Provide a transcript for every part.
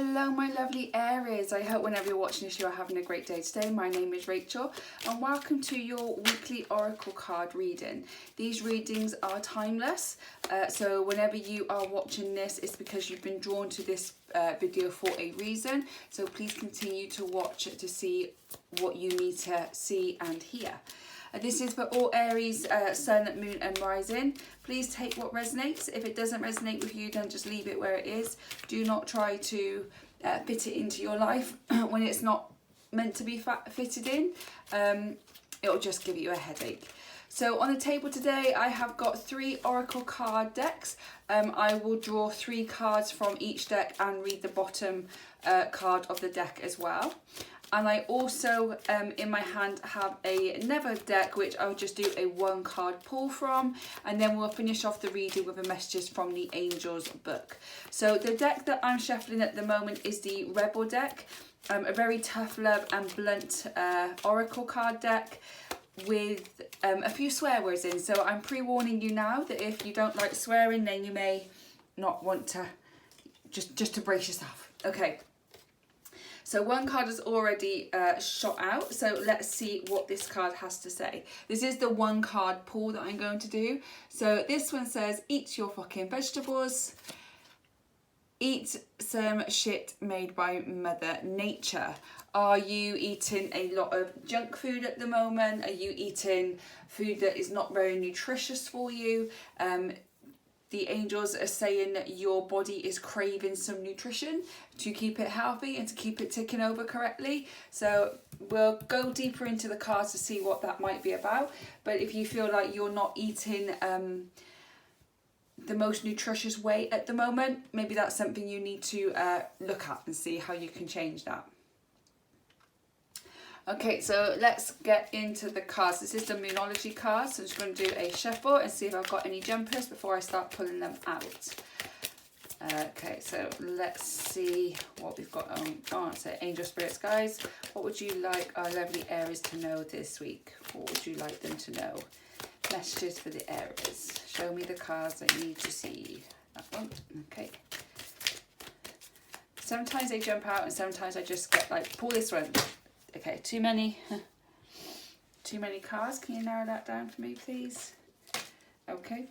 Hello my lovely Aries, I hope whenever you're watching this you are having a great day today. My name is Rachel and welcome to your weekly oracle card reading. These readings are timeless, so whenever you are watching this it's because you've been drawn to this video for a reason, so please continue to watch to see what you need to see and hear. This is for all Aries, Sun, Moon and Rising. Please take what resonates. If it doesn't resonate with you, then just leave it where it is. Do not try to fit it into your life when it's not meant to be fitted in. It'll just give you a headache. So on the table today, I have got 3 oracle card decks. I will draw 3 cards from each deck and read the bottom card of the deck as well. And I also, in my hand, have another deck which I'll just do a 1 card pull from, and then we'll finish off the reading with the messages from the Angels book. So the deck that I'm shuffling at the moment is the Rebel deck, a very tough love and blunt oracle card deck with a few swear words in. So I'm pre-warning you now that if you don't like swearing, then you may not want to, just to brace yourself. Okay. So 1 card is already shot out, so let's see what this card has to say. This is the 1 card pull that I'm going to do. So this one says, eat your fucking vegetables. Eat some shit made by Mother Nature. Are you eating a lot of junk food at the moment? Are you eating food that is not very nutritious for you? The angels are saying that your body is craving some nutrition to keep it healthy and to keep it ticking over correctly. So we'll go deeper into the cards to see what that might be about. But if you feel like you're not eating the most nutritious way at the moment, maybe that's something you need to look at and see how you can change that. Okay, so let's get into the cards. This is the Moonology cards, so I'm just going to do a shuffle and see if I've got any jumpers before I start pulling them out. Okay, so let's see what we've got on. So Angel Spirits, guys, what would you like our lovely Aries to know this week? What would you like them to know? Messages for the Aries. Show me the cards that you need to see. That one, okay. Sometimes they jump out and sometimes I just get like, pull this one. Okay, too many cards. Can you narrow that down for me, please? Okay.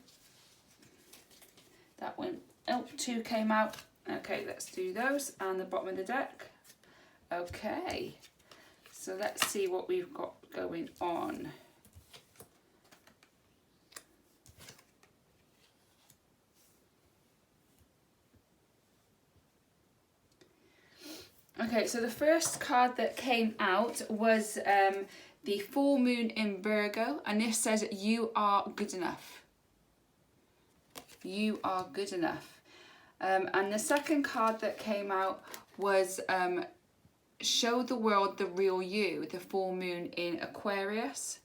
That one, oh, 2 came out. Okay, let's do those. And the bottom of the deck. Okay. So let's see what we've got going on. Okay, so the first card that came out was the full moon in Virgo, and this says you are good enough. You are good enough. And the second card that came out was show the world the real you, the full moon in Aquarius.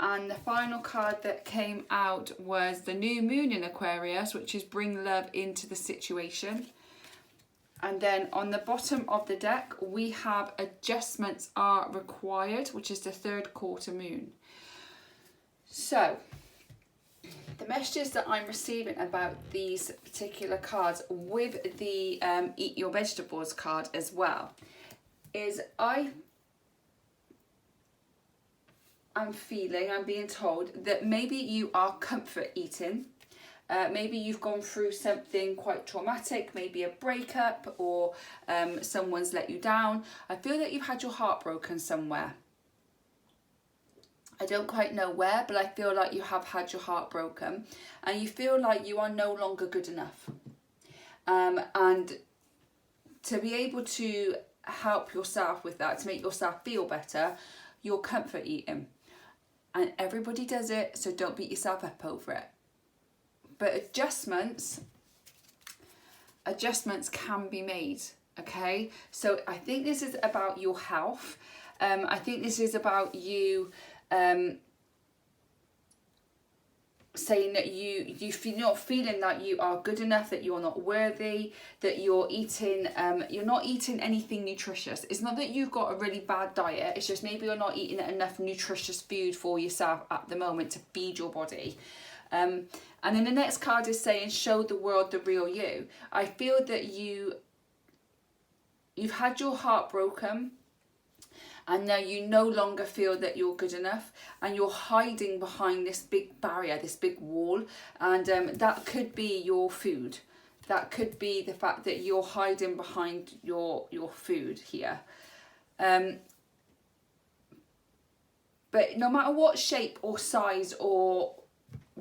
And the final card that came out was the new moon in Aquarius, which is bring love into the situation. And then on the bottom of the deck, we have adjustments are required, which is the 3rd quarter moon. So the messages that I'm receiving about these particular cards with the eat your vegetables card as well is I'm being told that maybe you are comfort eating. Maybe you've gone through something quite traumatic, maybe a breakup or someone's let you down. I feel that you've had your heart broken somewhere. I don't quite know where, but I feel like you have had your heart broken and you feel like you are no longer good enough. And to be able to help yourself with that, to make yourself feel better, you're comfort eating. And everybody does it, so don't beat yourself up over it. But adjustments can be made, okay? So I think this is about your health. I think this is about you saying that you're not feeling like you are good enough, that you're not worthy, that you're not eating anything nutritious. It's not that you've got a really bad diet, it's just maybe you're not eating enough nutritious food for yourself at the moment to feed your body. And then the next card is saying, show the world the real you. I feel that you you've had your heart broken, and now you no longer feel that you're good enough, and you're hiding behind this big barrier, this big wall, and that could be your food. That could be the fact that you're hiding behind your food here. But no matter what shape or size or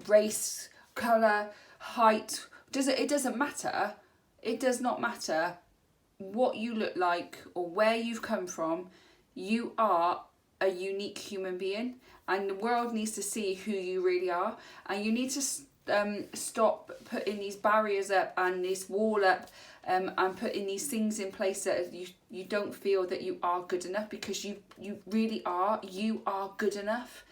race, colour, height, it doesn't matter. It does not matter what you look like or where you've come from. You are a unique human being, and the world needs to see who you really are. And you need to stop putting these barriers up and this wall up, and putting these things in place that you don't feel that you are good enough, because you really are. You are good enough.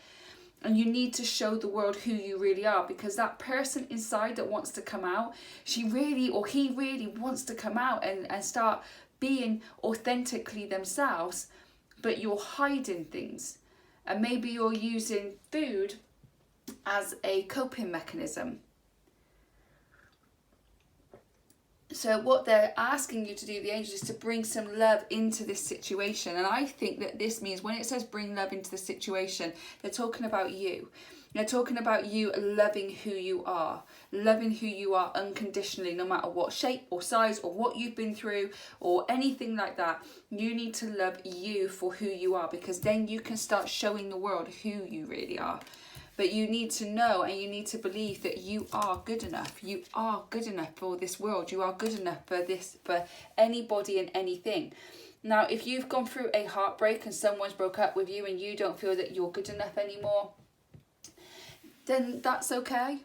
And you need to show the world who you really are, because that person inside that wants to come out, he really wants to come out and start being authentically themselves, but you're hiding things. And maybe you're using food as a coping mechanism. So what they're asking you to do, the angels, is to bring some love into this situation. And I think that this means, when it says bring love into the situation, they're talking about you. They're talking about you loving who you are unconditionally, no matter what shape or size or what you've been through or anything like that. You need to love you for who you are, because then you can start showing the world who you really are. But you need to know, and you need to believe that you are good enough. You are good enough for this world. You are good enough for anybody and anything. Now, if you've gone through a heartbreak and someone's broke up with you and you don't feel that you're good enough anymore, then that's okay.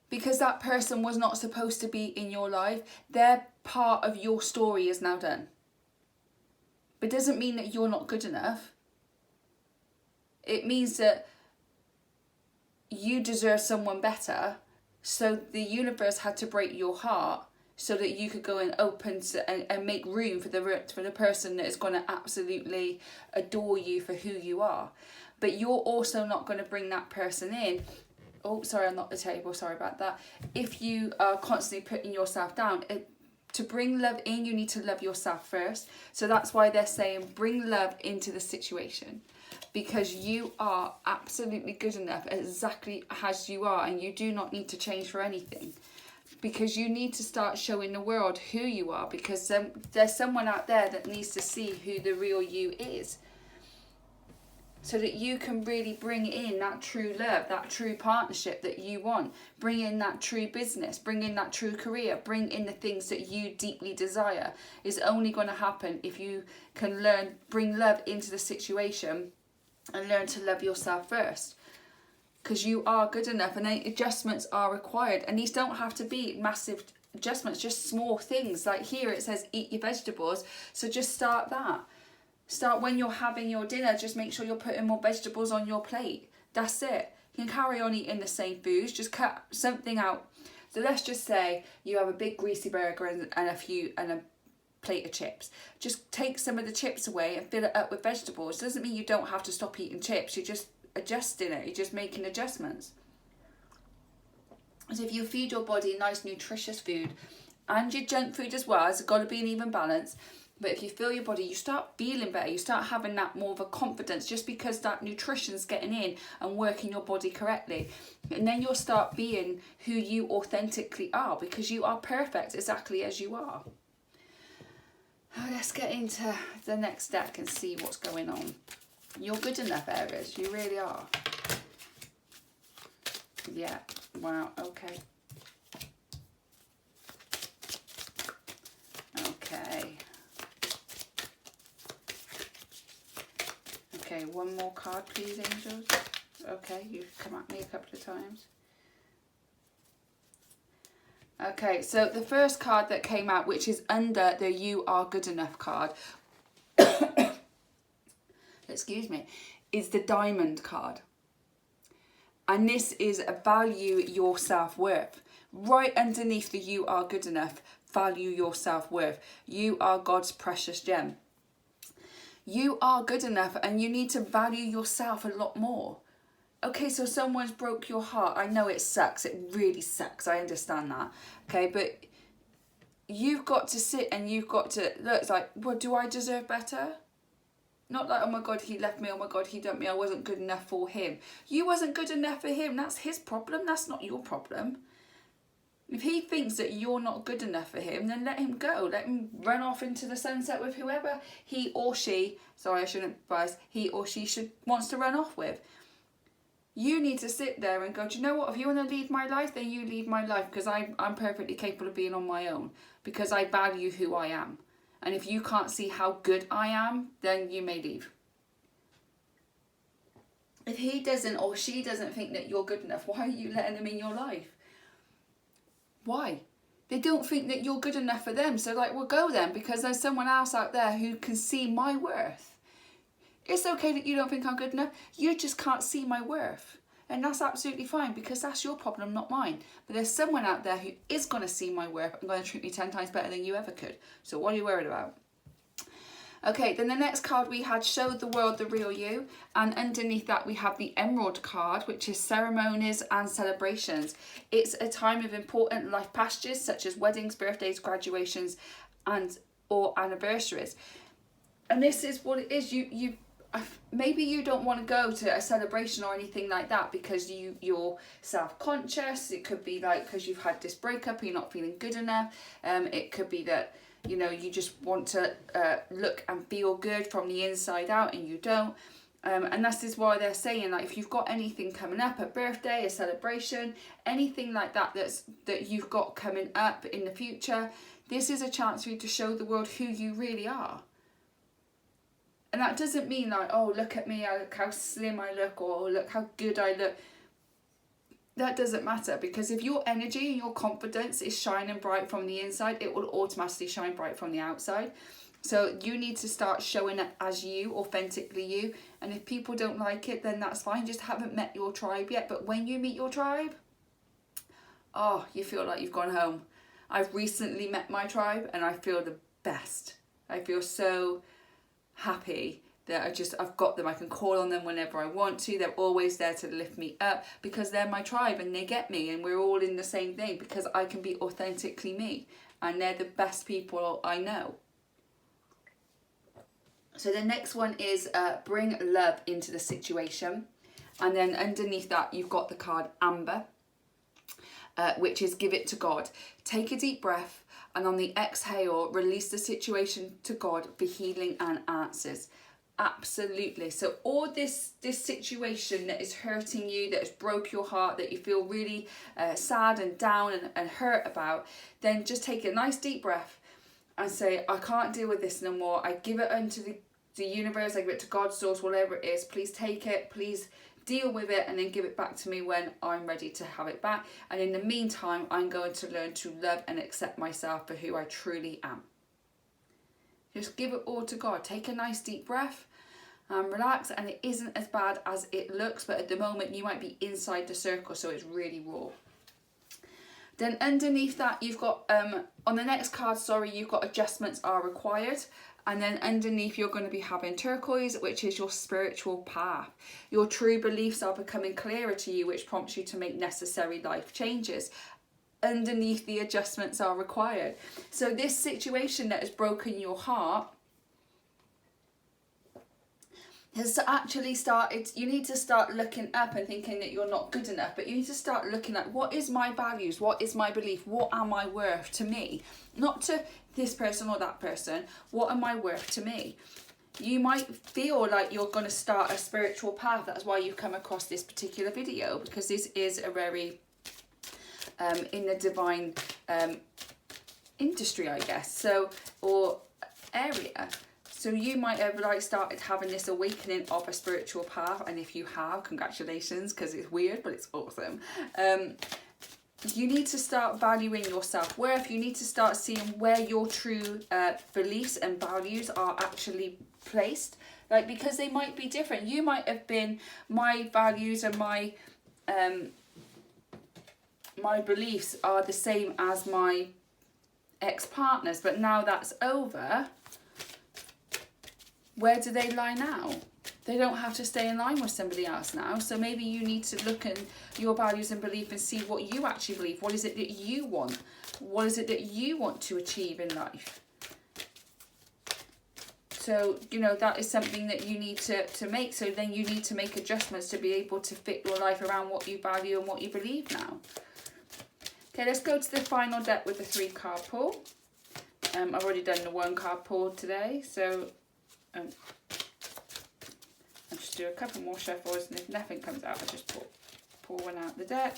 Because that person was not supposed to be in your life. Their part of your story is now done. But it doesn't mean that you're not good enough. It means that you deserve someone better, so the universe had to break your heart so that you could go and open and make room for the person that is going to absolutely adore you for who you are. But you're also not going to bring that person in. Oh, sorry, I knocked the table, sorry about that. If you are constantly putting yourself down, to bring love in, you need to love yourself first. So that's why they're saying bring love into the situation. Because you are absolutely good enough exactly as you are, and you do not need to change for anything. Because you need to start showing the world who you are, because there's someone out there that needs to see who the real you is. So that you can really bring in that true love, that true partnership that you want. Bring in that true business, bring in that true career, bring in the things that you deeply desire. It's only going to happen if you can bring love into the situation and learn to love yourself first. Because you are good enough, and adjustments are required. And these don't have to be massive adjustments, just small things. Like here it says eat your vegetables, so just start that. Start when you're having your dinner, just make sure you're putting more vegetables on your plate. That's it. You can carry on eating the same foods, just cut something out. So let's just say you have a big greasy burger and a plate of chips. Just take some of the chips away and fill it up with vegetables. Doesn't mean you don't have to stop eating chips. You're just adjusting it. You're just making adjustments. So if you feed your body nice nutritious food and your junk food as well, it's got to be an even balance. But if you feel your body, you start feeling better. You start having that more of a confidence, just because that nutrition's getting in and working your body correctly. And then you'll start being who you authentically are, because you are perfect exactly as you are. Let's get into the next deck and see what's going on. You're good enough, Aries. You really are. Yeah. Wow. Okay. Okay. Okay, one more card, please, angels. Okay, you've come at me a couple of times. Okay, so the first card that came out, which is under the You Are Good Enough card, excuse me, is the Diamond card. And this is value your self-worth. Right underneath the You Are Good Enough, value your self-worth. You are God's precious gem. You are good enough, and you need to value yourself a lot more. Okay, so someone's broke your heart. I know it sucks. It really sucks. I understand that. Okay, but you've got to sit and you've got to look. It's like, well, do I deserve better? Not like, oh my God, he left me, oh my God, he dumped me, I wasn't good enough for him. You wasn't good enough for him. That's his problem. That's not your problem. If he thinks that you're not good enough for him, then let him go. Let him run off into the sunset with whoever he or she, sorry, I shouldn't advise, he or she wants to run off with. You need to sit there and go, do you know what? If you want to lead my life, then you lead my life, because I'm perfectly capable of being on my own, because I value who I am. And if you can't see how good I am, then you may leave. If he doesn't or she doesn't think that you're good enough, why are you letting them in your life? Why? They don't think that you're good enough for them. So like, well, go then, because there's someone else out there who can see my worth. It's okay that you don't think I'm good enough. You just can't see my worth. And that's absolutely fine, because that's your problem, not mine. But there's someone out there who is going to see my worth and going to treat me 10 times better than you ever could. So what are you worried about? Okay, then the next card we had showed the world the real you. And underneath that we have the Emerald card, which is ceremonies and celebrations. It's a time of important life pastures, such as weddings, birthdays, graduations, and or anniversaries. And this is what it is. Maybe you don't want to go to a celebration or anything like that because you're self-conscious. It could be like because you've had this breakup and you're not feeling good enough. It could be that, you know, you just want to look and feel good from the inside out and you don't. And this is why they're saying, like, if you've got anything coming up, a birthday, a celebration, anything like that that you've got coming up in the future, this is a chance for you to show the world who you really are. And that doesn't mean like, oh, look at me, look how slim I look, or look how good I look. That doesn't matter, because if your energy and your confidence is shining bright from the inside, it will automatically shine bright from the outside. So you need to start showing up as you, authentically you. And if people don't like it, then that's fine. Just haven't met your tribe yet. But when you meet your tribe, oh, you feel like you've gone home. I've recently met my tribe and I feel the best. I feel so happy that I've got them. I can call on them whenever I want to. They're always there to lift me up because they're my tribe and they get me and we're all in the same thing because I can be authentically me and they're the best people I know. So the next one is bring love into the situation, and then underneath that you've got the card Amber, which is give it to God. Take a deep breath and on the exhale, release the situation to God for healing and answers. Absolutely. So all this situation that is hurting you, that has broke your heart, that you feel really sad and down and hurt about, then just take a nice deep breath and say, I can't deal with this no more. I give it unto the universe, I give it to God, source, whatever it is. Please take it, please deal with it, and then give it back to me when I'm ready to have it back. And in the meantime, I'm going to learn to love and accept myself for who I truly am. Just give it all to God. Take a nice deep breath and relax. And it isn't as bad as it looks, but at the moment you might be inside the circle, so it's really raw. Then underneath that you've got, on the next card, you've got adjustments are required. And then underneath you're going to be having turquoise, which is your spiritual path. Your true beliefs are becoming clearer to you, which prompts you to make necessary life changes. Underneath the adjustments are required. So this situation that has broken your heart has actually started, you need to start looking up and thinking that you're not good enough, but you need to start looking at what is my values, what is my belief, what am I worth to me? Not to this person or that person, what am I worth to me? You might feel like you're going to start a spiritual path. That's why you've come across this particular video, because this is a very in the divine industry, I guess, so, or area. So you might have like started having this awakening of a spiritual path, and if you have, congratulations, because it's weird but it's awesome. You need to start valuing your self-worth. You need to start seeing where your true beliefs and values are actually placed, like, because they might be different. You might have been, my values and my beliefs are the same as my ex-partner's, but now that's over. Where do they lie now? They don't have to stay in line with somebody else now. So maybe you need to look at your values and belief and see what you actually believe. What is it that you want? What is it that you want to achieve in life? So, you know, that is something that you need to make. So then you need to make adjustments to be able to fit your life around what you value and what you believe now. Okay, let's go to the final deck with the 3 card pull. I've already done the 1 card pull today, so I'll just do a couple more shuffles, and if nothing comes out, I'll just pull one out the deck.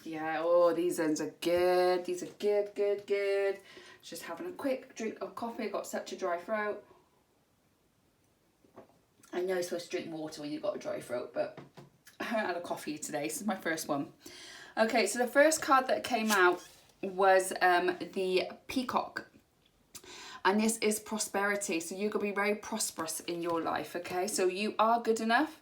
Yeah, oh, these ends are good. These are good. Just having a quick drink of coffee. Got such a dry throat. I know you're supposed to drink water when you've got a dry throat, but I haven't had a coffee today. This is my first one. Okay, so the first card that came out was the Peacock. And this is prosperity. So you're going to be very prosperous in your life, okay? So you are good enough.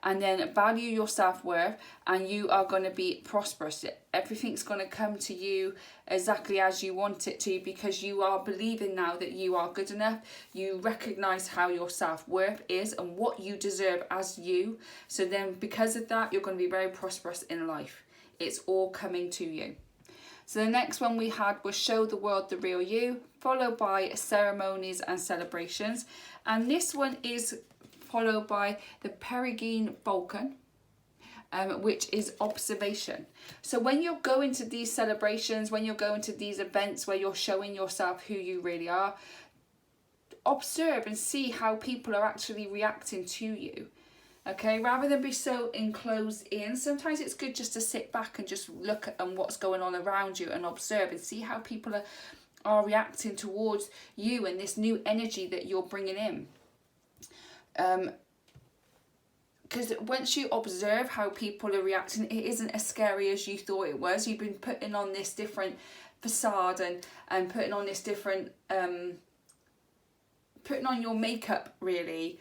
And then value your self-worth, and you are going to be prosperous. Everything's going to come to you exactly as you want it to, because you are believing now that you are good enough. You recognize how your self-worth is and what you deserve as you. So then because of that, you're going to be very prosperous in life. It's all coming to you. So the next one we had was Show the World the Real You, followed by Ceremonies and Celebrations. And this one is followed by the Peregrine Falcon, which is observation. So when you're going to these celebrations, when you're going to these events where you're showing yourself who you really are, observe and see how people are actually reacting to you. Okay, rather than be so enclosed in, sometimes it's good just to sit back and just look at what's going on around you and observe and see how people are reacting towards you and this new energy that you're bringing in. Because once you observe how people are reacting, it isn't as scary as you thought it was. You've been putting on this different facade and putting on this different putting on your makeup, really,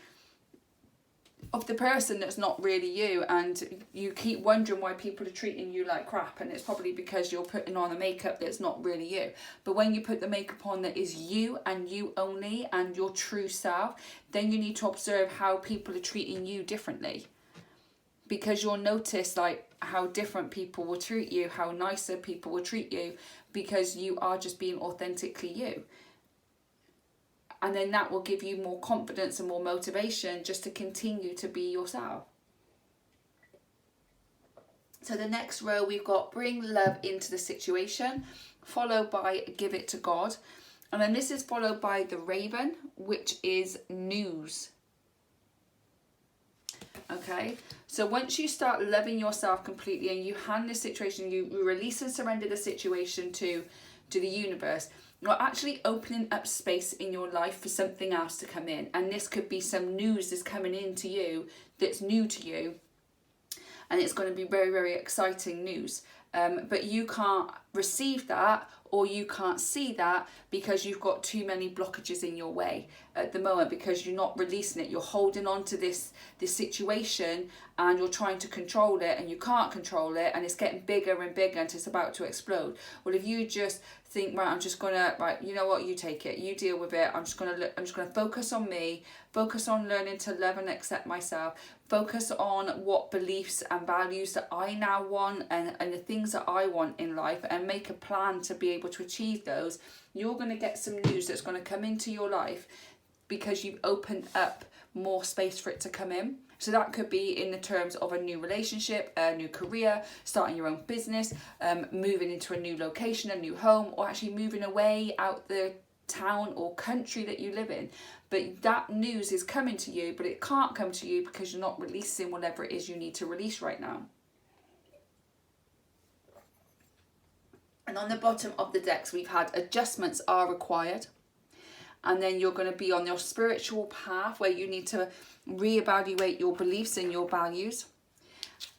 of the person that's not really you, and you keep wondering why people are treating you like crap, and it's probably because you're putting on a makeup that's not really you. But when you put the makeup on that is you and you only and your true self, then you need to observe how people are treating you differently, because you'll notice like how different people will treat you, how nicer people will treat you, because you are just being authentically you. And then that will give you more confidence and more motivation just to continue to be yourself. So the next row we've got Bring Love into the Situation, followed by Give It to God. And then this is followed by the Raven, which is news. Okay, so once you start loving yourself completely and you hand the situation, you release and surrender the situation to the universe, you're actually opening up space in your life for something else to come in. And this could be some news that's coming in to you that's new to you. And it's going to be very, very exciting news. But you can't receive that, or you can't see that, because you've got too many blockages in your way at the moment, because you're not releasing it. You're holding on to this situation, and you're trying to control it, and you can't control it, and it's getting bigger and bigger until it's about to explode. Well, if you just think, right, I'm just gonna, right, you know what, you take it, you deal with it. I'm just gonna focus on me, focus on learning to love and accept myself, focus on what beliefs and values that I now want, and the things that I want in life, and make a plan to be able to achieve those. You're going to get some news that's going to come into your life because you've opened up more space for it to come in. So that could be in the terms of a new relationship, a new career, starting your own business, moving into a new location, a new home, or actually moving away out the town or country that you live in. But that news is coming to you, but it can't come to you because you're not releasing whatever it is you need to release right now. And on the bottom of the decks, we've had adjustments are required. And then you're going to be on your spiritual path where you need to reevaluate your beliefs and your values.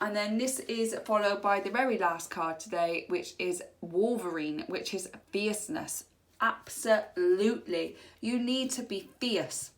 And then this is followed by the very last card today, which is Wolverine, which is fierceness. Absolutely. You need to be fierce.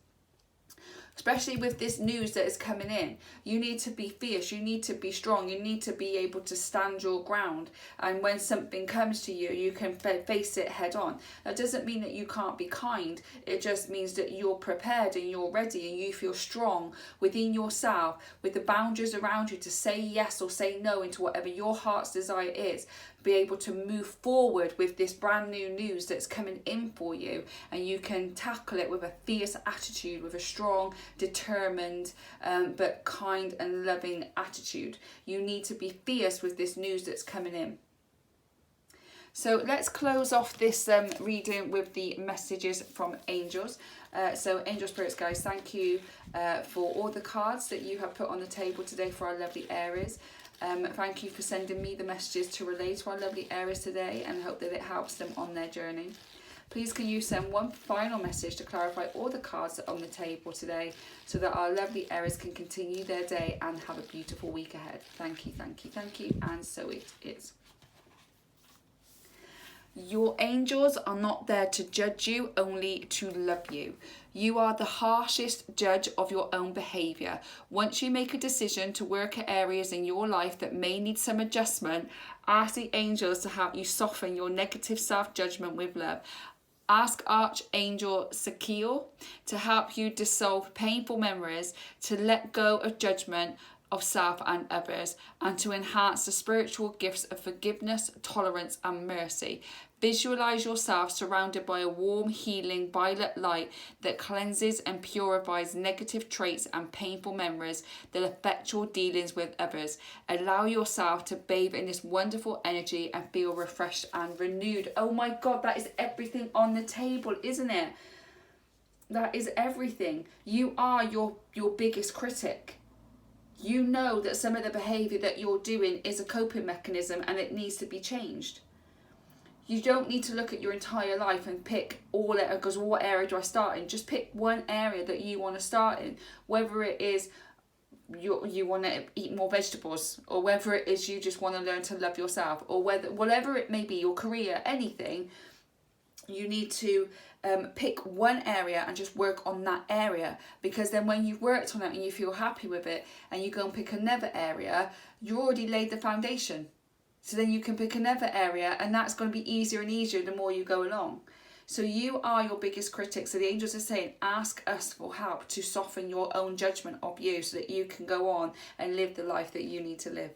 especially with this news that is coming in. You need to be fierce, you need to be strong, you need to be able to stand your ground, and when something comes to you, you can face it head on. That doesn't mean that you can't be kind, it just means that you're prepared and you're ready and you feel strong within yourself, with the boundaries around you to say yes or say no into whatever your heart's desire is. Be able to move forward with this brand new news that's coming in for you, and you can tackle it with a fierce attitude, with a strong, determined, but kind and loving attitude. You need to be fierce with this news that's coming in. So let's close off this reading with the messages from angels. So angel spirits, guys, thank you for all the cards that you have put on the table today for our lovely Aries. Thank you for sending me the messages to relay to our lovely Aries today, and hope that it helps them on their journey. Please can you send one final message to clarify all the cards that are on the table today, so that our lovely Aries can continue their day and have a beautiful week ahead. Thank you, thank you, thank you, and so it is. Your angels are not there to judge you, only to love you. You are the harshest judge of your own behaviour. Once you make a decision to work at areas in your life that may need some adjustment, ask the angels to help you soften your negative self-judgment with love. Ask Archangel Sakiel to help you dissolve painful memories, to let go of judgment of self and others, and to enhance the spiritual gifts of forgiveness, tolerance and mercy. Visualize yourself surrounded by a warm, healing violet light that cleanses and purifies negative traits and painful memories that affect your dealings with others. Allow yourself to bathe in this wonderful energy and feel refreshed and renewed. Oh my God, that is everything on the table, isn't it? That is everything. You are your biggest critic. You know that some of the behaviour that you're doing is a coping mechanism and it needs to be changed. You don't need to look at your entire life and pick all it, because what area do I start in? Just pick one area that you want to start in. Whether it is you want to eat more vegetables, or whether it is you just want to learn to love yourself, or whatever it may be, your career, anything, you need to pick one area and just work on that area, because then when you've worked on it and you feel happy with it and you go and pick another area, you already laid the foundation. So then you can pick another area, and that's going to be easier and easier the more you go along. So you are your biggest critic. So the angels are saying, ask us for help to soften your own judgment of you, so that you can go on and live the life that you need to live.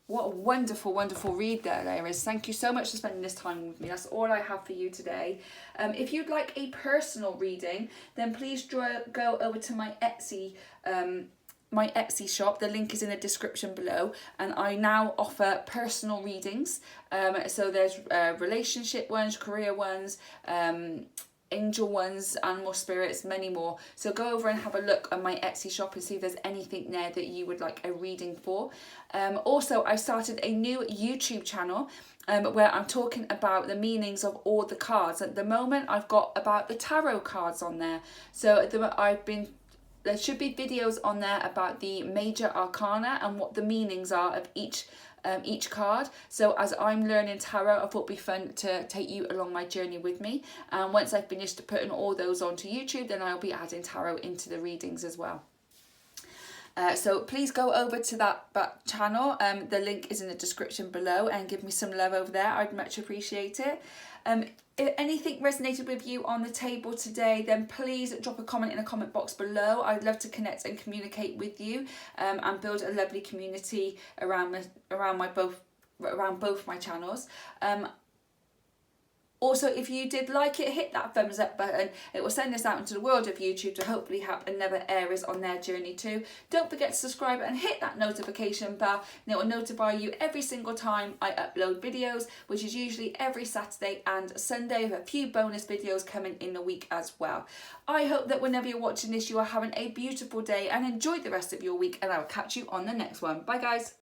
What a wonderful, wonderful read there, Aries. Thank you so much for spending this time with me. That's all I have for you today. If you'd like a personal reading, then please go over to my Etsy shop. The link is in the description below, and I now offer personal readings. So there's relationship ones, career ones, angel ones, animal spirits, many more. So go over and have a look on my Etsy shop and see if there's anything there that you would like a reading for. Also, I started a new YouTube channel where I'm talking about the meanings of all the cards. At the moment, I've got about the tarot cards on there. So there should be videos on there about the major arcana and what the meanings are of each card. So as I'm learning tarot, I thought it'd be fun to take you along my journey with me. And once I've finished putting all those onto YouTube, then I'll be adding tarot into the readings as well. So please go over to that channel. The link is in the description below, and give me some love over there. I'd much appreciate it. If anything resonated with you on the table today, then please drop a comment in the comment box below. I'd love to connect and communicate with you, and build a lovely community around both my channels. Also, if you did like it, hit that thumbs up button. It will send this out into the world of YouTube to hopefully help another Aries on their journey too. Don't forget to subscribe and hit that notification bell, and it will notify you every single time I upload videos, which is usually every Saturday and Sunday, with a few bonus videos coming in the week as well. I hope that whenever you're watching this, you are having a beautiful day and enjoy the rest of your week, and I will catch you on the next one. Bye guys.